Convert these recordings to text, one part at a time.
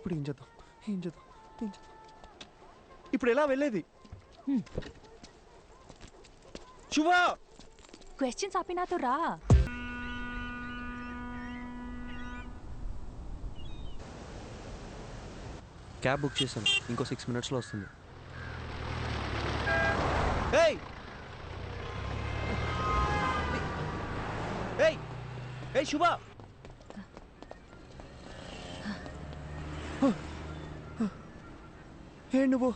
ఇప్పుడు ఏం చేద్దాం ఇప్పుడు ఎలా వెళ్ళేది? శుభా క్వశ్చన్స్ ఆపినా తో రా. క్యాబ్ బుక్ చేశాను, ఇంకో 6 minutesలో వస్తుంది. శుభా నువ్వు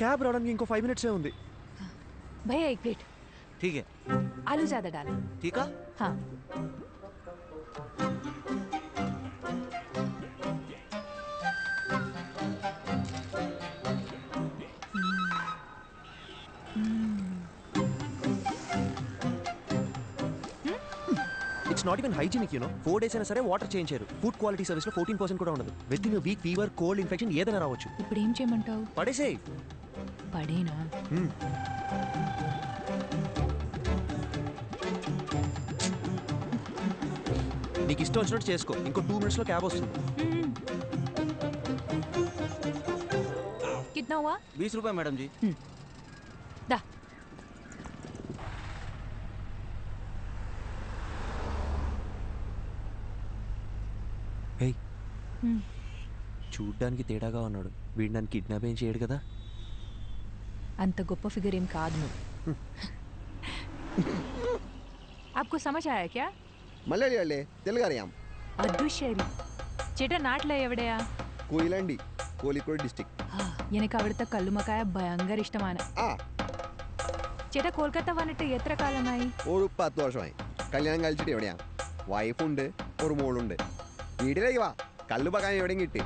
క్యాబ్ రావడానికి ఇంకో 5 minutes ఉంది. भैया एक प्लेट. ठीक है. आलू ज्यादा डालो. ठीक है. हाँ. It's not even hygienic, 4 days అయినా సరే వాటర్ చేంజ్ చేయరు. ఫుడ్ క్వాలిటీ సర్వీస్ లో 14% కూడా ఉండదు. With in week fever, cold, infection ఏదైనా రావచ్చు. ఇప్పుడు ఏం చేయమంటావు? పడేసేయ్. పడేనా? నీకు ఇష్టం వచ్చినట్టు చేసుకో, ఇంకో 2 minutes లో క్యాబ్ వస్తుంది. कितना हुआ? 20 रुपए मैडम जी. दा. చూడ్డానికి తేడాగా ఉన్నాడు. వీడు నన్ను కిడ్నాప్ ఏం చేయడు కదా? అంత గొప్ప ఫిగర్ ఏం కాదు నువ్వు. आपको समझ आया क्या? മലയാളി അല്ലേ? തെലുങ്ക് അറിയാം. അതുശരി. ചേട്ടാ നാട്ടിലെ എവിടെയാ? കൊയിലാണ്ടി, കോഴിക്കോട് ഡിസ്ട്രിക്ട്. എനിക്ക് അവിടുത്തെ കല്ലുമക്കായ ഭയങ്കര ഇഷ്ടമാണ്. ചേട്ടാ കൊൽക്കത്ത വന്നിട്ട് എത്ര കാലമായി? ഒരു 10 വർഷമായി. കല്യാണം കഴിച്ചിട്ട് എവിടെയാ? വൈഫുണ്ട്, ഒരു മോളുണ്ട്. വീട്ടിലേക്ക് വാ, കല്ലുമക്കായ എവിടെയും കിട്ടി.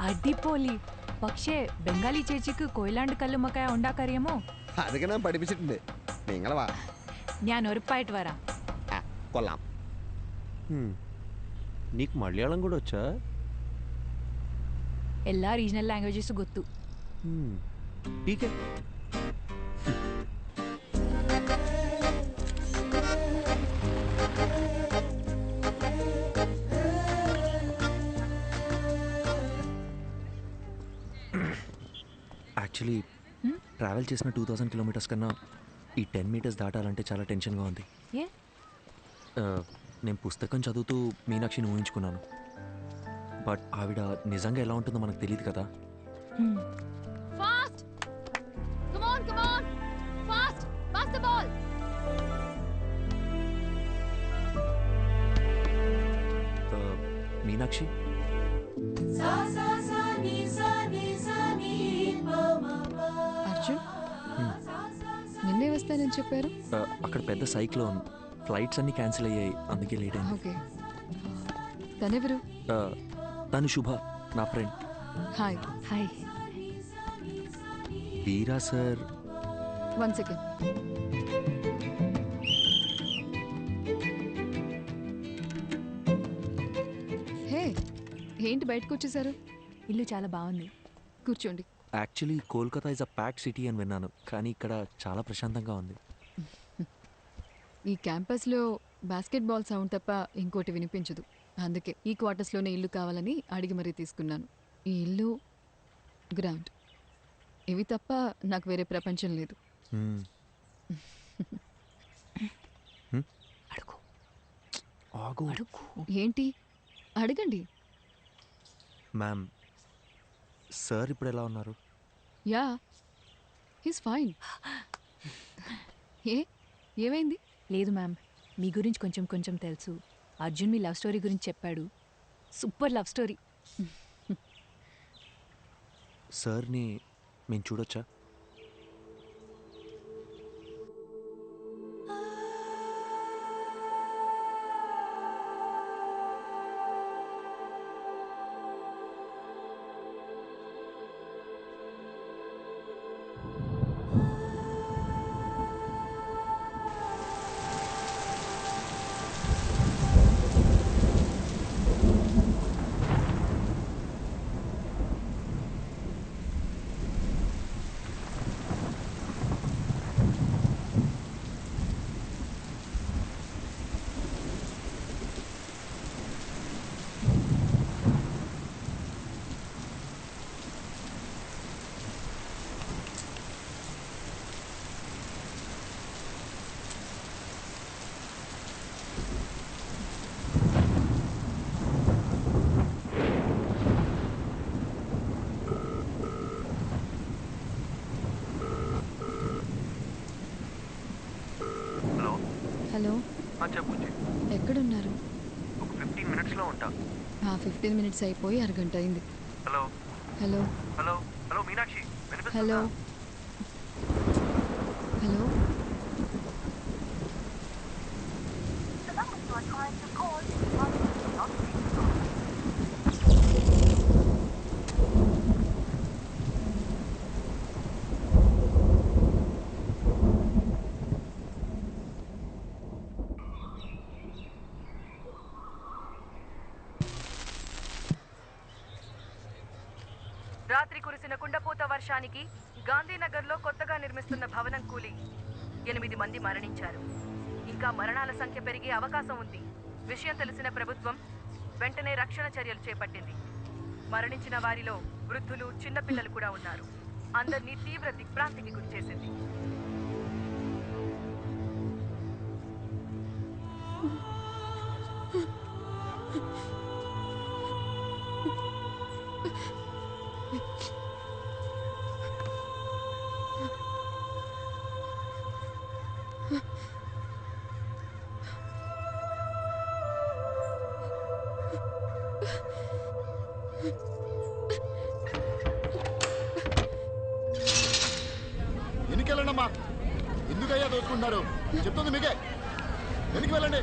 അടിപൊളി. പക്ഷേ ബംഗാളി ചേച്ചിക്ക് കൊയിലാണ്ട് കല്ലുമക്കായ ഉണ്ടാക്കറിയാമോ? അതൊക്കെ ഞാൻ പഠിപ്പിച്ചിട്ടുണ്ട്. നിങ്ങൾ വാ, ഞാൻ ഉറപ്പായിട്ട് വരാം. കൊള്ളാം. నీకు మలయాళం కూడా వచ్చా? എല്ലാ రీజనల్ లాంగ్వేజెస్ ಗೊತ್ತು. ठीक है. యాక్చువల్లీ ట్రావెల్ చేసిన 2000 kilometers కన్నా ఈ 10 meters దాటాలంటే చాలా టెన్షన్గా ఉంది. ఏ? నేను పుస్తకం చదువుతూ మీనాక్షిని ఊహించుకున్నాను. బట్ ఆవిడ నిజంగా ఎలా ఉంటుందో మనకు తెలియదు కదా. Fast come on fast pass the ball. Meenakshi, Arjun నిన్నే వస్తానని చెప్పారు. అక్కడ పెద్ద సైక్లోన్, ఫ్లైట్స్ అన్ని క్యాన్సిల్ అయ్యాయి, అందుకే లేట్ అయింది. ఓకే, తనెవరు? తను శుభ, నా ఫ్రెండ్. హాయ్. హాయ్. వీరా సార్. 1 second. హే, ఏంటి బయటకు వచ్చేసారు? ఇల్లు చాలా బాగుంది, కూర్చోండి. Actually Kolkata is a packed city అని విన్నాను, కానీ ఇక్కడ చాలా ప్రశాంతంగా ఉంది. ఈ క్యాంపస్లో బాస్కెట్బాల్ సౌండ్ తప్ప ఇంకోటి వినిపించదు. అందుకే ఈ క్వార్టర్స్లోనే ఇల్లు కావాలని అడిగి మరీ తీసుకున్నాను. ఈ ఇల్లు, గ్రౌండ్, ఇవి తప్ప నాకు వేరే ప్రపంచం లేదు. అడుగు. ఆగు. అడుగు. ఏంటి? అడగండి. మ్యామ్, సార్ ఇప్పుడు ఎలా ఉన్నారు? Yeah, he's fine. ఏమైంది? లేదు మ్యామ్, మీ గురించి కొంచెం కొంచెం తెలుసు. అర్జున్ మీ లవ్ స్టోరీ గురించి చెప్పాడు. Super love story. సార్ని మేము చూడొచ్చా? 15 minutes అయిపోయి అరగంట అయింది. Hello hello hello hello Meenakshi hello hello రాత్రి కురిసిన కుండపోత వర్షానికి గాంధీనగర్లో కొత్తగా నిర్మిస్తున్న భవనం కూలి 8 మంది మరణించారు. ఇంకా మరణాల సంఖ్య పెరిగే అవకాశం ఉంది. విషయం తెలిసిన ప్రభుత్వం వెంటనే రక్షణ చర్యలు చేపట్టింది. మరణించిన వారిలో వృద్ధులు, చిన్నపిల్లలు కూడా ఉన్నారు. అందరినీ తీవ్ర దిగ్భ్రాంతికి గురిచేసింది. వెనక్కి వెళ్ళండి అమ్మా. ఎందుకయ్యా దోచుకుంటున్నారు? చెప్తుంది మీకే. వెనక్కి వెళ్ళండి.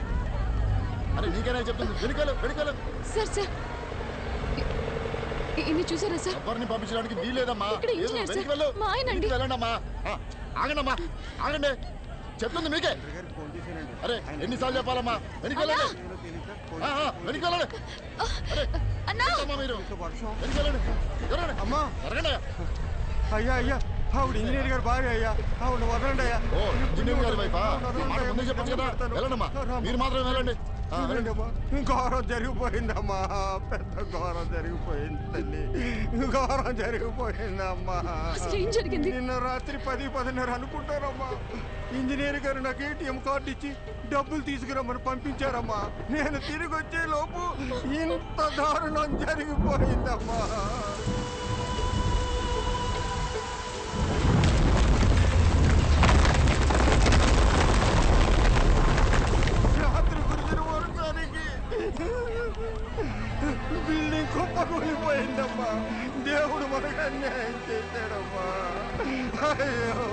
అరే నీకేనా చెప్తుంది? వెనకాల. సార్ సార్ ఇన్ని చూసారా సార్? ఎవరిని పంపించడానికి వీల్లేదమ్మా. ఇక్కడ ఇంజనీర్ వెనక్కి సార్. వెళ్ళు. మా ఆయన అండి. వెళ్ళండి అమ్మా. ఆగండమ్మా, ఆగండి. చెప్తుంది మీకే. అరే ఎన్నిసార్లు చెప్పాలమ్మా? వెనక్కి వెళ్ళండి. వెనక్కి వెళ్ళండి. అరే అమ్మా మీరు వెనక్కి వెళ్ళండి. జరగండి అమ్మా, జరగండి. అయ్యా ఆవిడ ఇంజనీర్ గారు భార్య అయ్యా, ఆవిడ వదలండి అయ్యా. ఓ ఇంజనీర్ గారి వైఫా? మాట ముందే చెప్పచ్చు కదా. వెళ్ళండమ్మా, మీరు మాత్రం వెళ్ళండి. వెళ్ళండి. ఘోరం జరిగిపోయిందమ్మా, పెద్ద ఘోరం జరిగిపోయింది తల్లి, ఘోరం జరిగిపోయిందమ్మా. ఏం జరిగింది? నిన్న రాత్రి 10-10:30 అనుకుంటారమ్మా. ఇంజనీర్ గారు నాకు ATM కార్డు ఇచ్చి డబ్బులు తీసుకురమ్మని పంపించారమ్మా. నేను తిరిగి వచ్చే లోపు ఇంత దారుణం జరిగిపోయిందమ్మా. రాత్రి కురిసిన వర్షానికి బిల్డింగ్ కుప్పకూలిపోయిందమ్మా. దేవుడు మనకు అన్యాయం చేశాడమ్మా. అయ్యో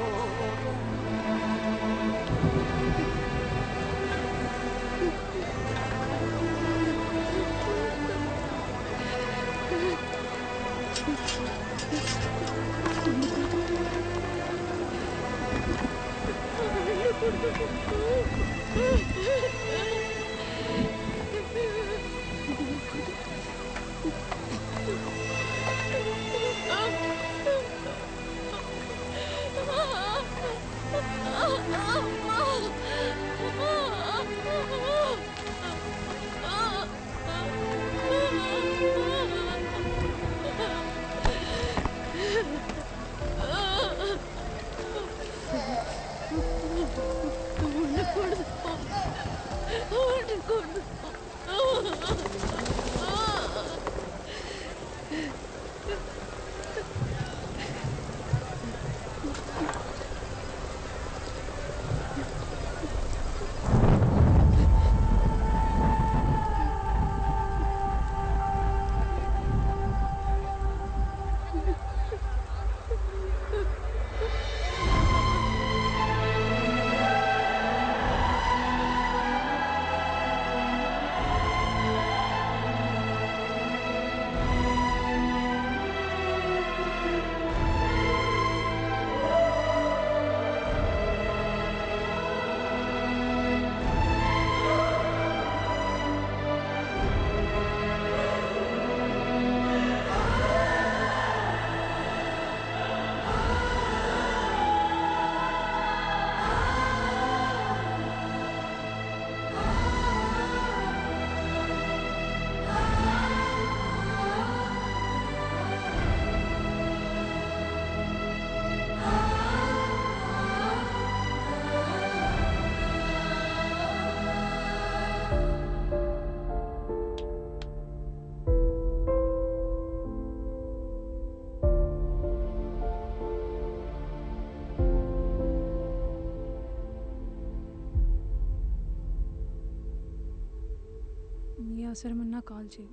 అవసరమన్నా కాల్ చేయి.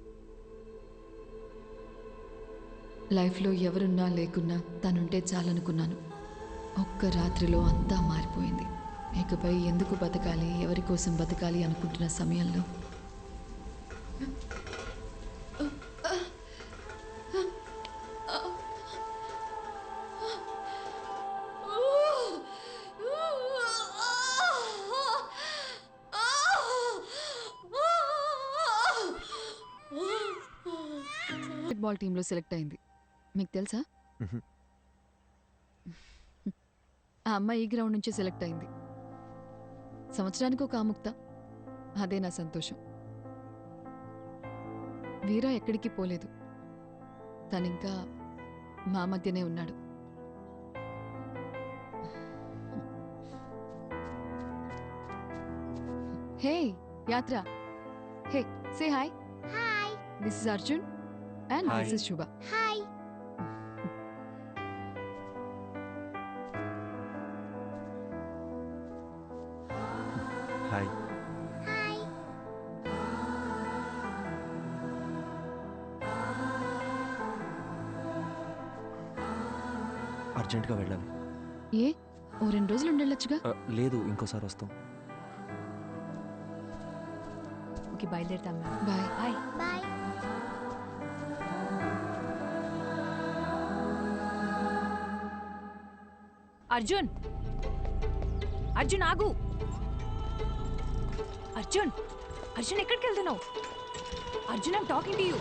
లైఫ్లో ఎవరున్నా లేకున్నా తనుంటే చాలనుకున్నాను. ఒక్క రాత్రిలో అంతా మారిపోయింది. ఇకపై ఎందుకు బతకాలి, ఎవరి కోసం బతకాలి అనుకుంటున్న సమయంలో బాల్ టీంలో సెలెక్ట్ అయింది. మీకు తెలుసా? ఆ అమ్మాయి ఈ గ్రౌండ్ నుంచే సెలెక్ట్ అయింది. సంవత్సరానికి ఒక ఆముక్త. అదే నా సంతోషం. వీరా ఎక్కడికి పోలేదు. తనింకా మా మధ్యనే ఉన్నాడు. Hey Yatra, hey say hi. Hi. This is Arjun and Hi. This is Shubha. Hi. Hi. Hi. అర్జెంటుగా వెళ్ళాలి. ఏ ఓ 2 రోజులు ఉండొచ్చుగా. లేదు, ఇంకోసారి వస్తాం. ఓకే, బయలుదేరుతాం ma'am. Bye. Bye. Bye. Arjun, Arjun ఆగు. అర్జున్, అర్జున్ ఎక్కడికి వెళ్తున్నావు? Arjun, I'm talking to you.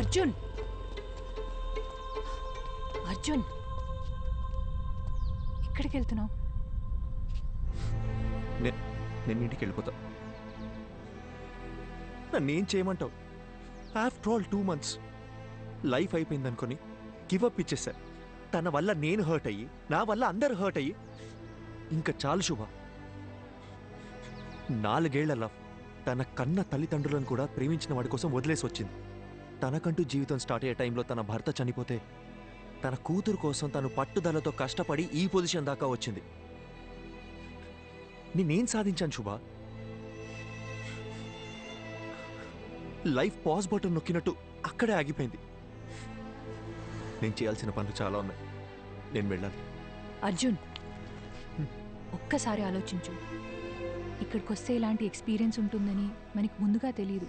Arjun, Arjun ఎక్కడికి వెళ్తున్నావు? నేను ఇంటికి వెళ్ళిపోతా. నన్నేం చేయమంటావు? ఆఫ్టర్ ఆల్ 2 months లైఫ్ అయిపోయింది అనుకొని గివప్ ఇచ్చేసా. తన వల్ల నేను హర్ట్ అయ్యి, నా వల్ల అందరు హర్ట్ అయ్యి, ఇంకా చాలు శుభ. 4 ఏళ్ల లవ్ తన కన్న తల్లిదండ్రులను కూడా ప్రేమించిన వాడి కోసం వదిలేసి వచ్చింది. తనకంటూ జీవితం స్టార్ట్ అయ్యే టైంలో తన భర్త చనిపోతే తన కూతురు కోసం తను పట్టుదలతో కష్టపడి ఈ పొజిషన్ దాకా వచ్చింది. నేనేం సాధించాను శుభ? లైఫ్ పాజ్ బటన్ నొక్కినట్టు అక్కడే ఆగిపోయింది. నేను చేయాల్సిన పనులు చాలా ఉన్నాయి. నేను వెళ్ళాలి. అర్జున్, ఒక్కసారి ఆలోచించు. ఇక్కడికి వస్తే ఇలాంటి ఎక్స్పీరియన్స్ ఉంటుందని మనకి ముందుగా తెలియదు.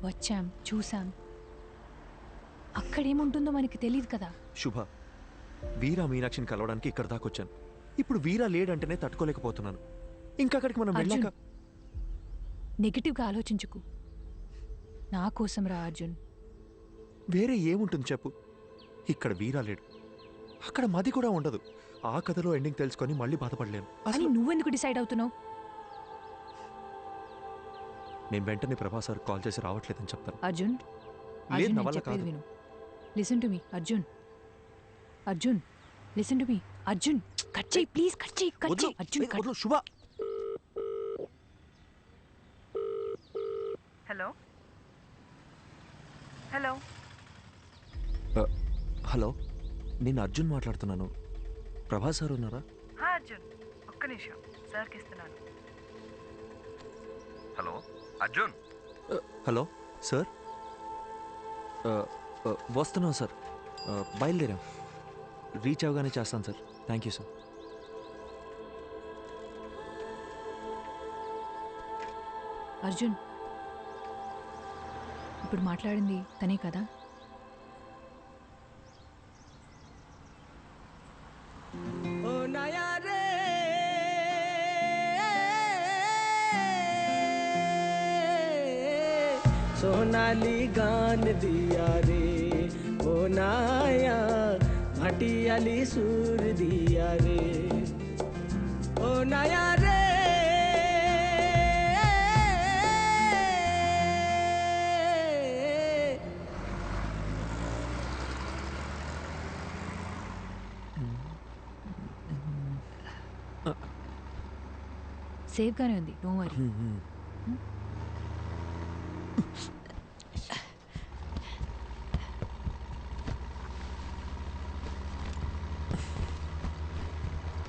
వచ్చాం, చూసాం, అక్కడేముంటుందో మనకి తెలియదు కదా. శుభ, వీరా మీనాక్షిని కలవడానికి ఇక్కడ దాకా వచ్చాను. ఇప్పుడు వీరా లేడంటేనే తట్టుకోలేకపోతున్నాను. ఇంకా అక్కడికి మనం వెళ్ళాక నెగిటివ్గా ఆలోచించుకు. నా కోసం రా అర్జున్. వేరే ఏముంటుంది చెప్పు? ఇక్కడ వీరా లేడు, అక్కడ మది కూడా ఉండదు. ఆ కథలో ఎండింగ్ తెలుసుకొని మళ్ళీ బాధపడలేను. అని అసలు నువ్వెందుకు డిసైడ్ అవుతున్నావు? నేను వెంటనే ప్రభాస్ సార్ కాల్ చేసి రావట్లేదని చెప్తాను. అర్జున్, లేదు, అర్జున్, నా నేను వల్ల చెప్పేది కాదు. విను. Listen to me Arjun. Arjun, listen to me Arjun. Cut చేయి ప్లీజ్, కట్ చేయి, కట్ వద్దు, చేయి అర్జున్. కట్. వద్దు, శుభ. హలో హలో హలో, నేను అర్జున్ మాట్లాడుతున్నాను. ప్రభాస్ సార్ ఉన్నారా? అర్జున్, ఒక్క నిమిషం, సార్కి ఇస్తున్నాను. హలో అర్జున్. హలో సార్, వస్తున్నాం సార్. బయలుదేరాం. రీచ్ అవగానే చేస్తాను sir. Thank you sir. Arjun, ఇప్పుడు మాట్లాడింది తనే కదా? सोनाली गान दिया रे ओ नाया भटियाली सूर दिया रे ओ नाया रे సేఫ్గానే ఉంది, డోంట్ వరీ.